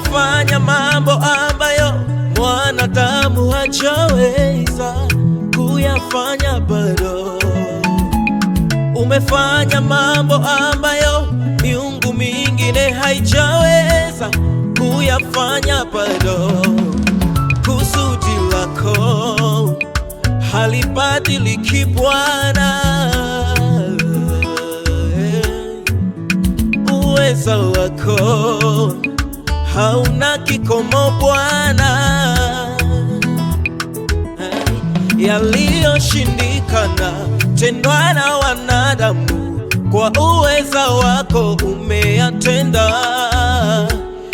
Umefanya mambo ambayo mwanadamu hajaweza kuyafanya bado. Umefanya mambo ambayo miungu mingine haijaweza kuyafanya bado. Kusudi lako halibadiliki Bwana, uweza wako hauna kikomo Bwana. Yaliyoshindikana tendwa na wanadamu, kwa uweza wako umeyatenda.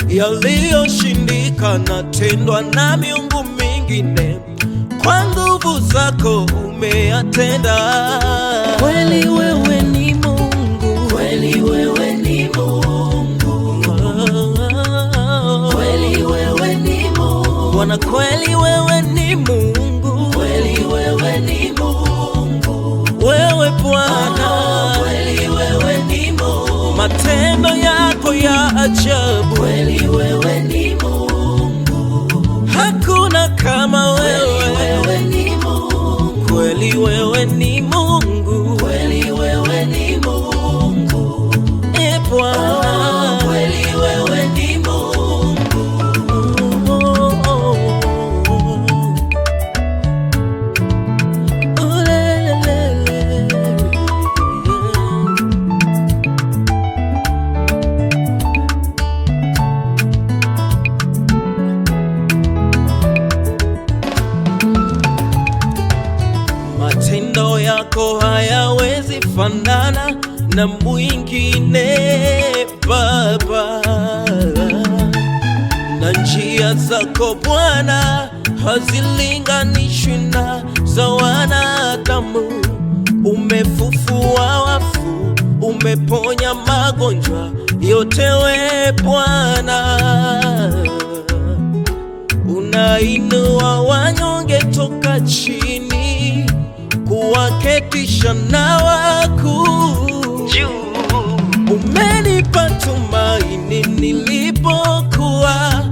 Yaliyoshindikana tendwa na miungu mingine, kwa nguvu zako umeyatenda. Kweli wewe ni Mungu, kweli wewe ni Mungu, kweli wewe ni Mungu Bwana, kweli wewe ni Mungu, kweli wewe ni Mungu, wewe Bwana, kweli wewe ni Mungu, matendo yako ya ajabu, kweli wewe ni Mungu, hakuna kama wewe, wewe ni Mungu, kweli wewe ni Mungu, kweli wewe ni Mungu, Bwana, kweli wewe ni Mungu. Matendo yako hayawezi fanana na mwingine Baba, na njia zako Bwana hazilinganishwi na za wanadamu. Umefufua wafu, umeponya magonjwa yote we Bwana, unainua wanyonge toka chini, kuwaketisha na wakuu juu. Umenipa tumaini nilipokuwa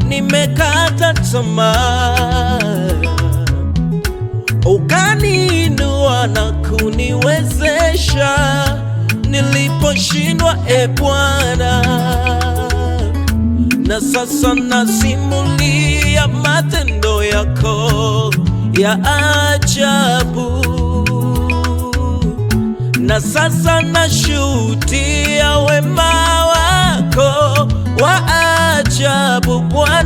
nimekata tamaa, ukaniinua na kuniwezesha niliposhindwa Bwana. Na sasa nasimulia matendo yako ya ajabu, na sasa nashuhudia wema wako wa ajabu Bwana.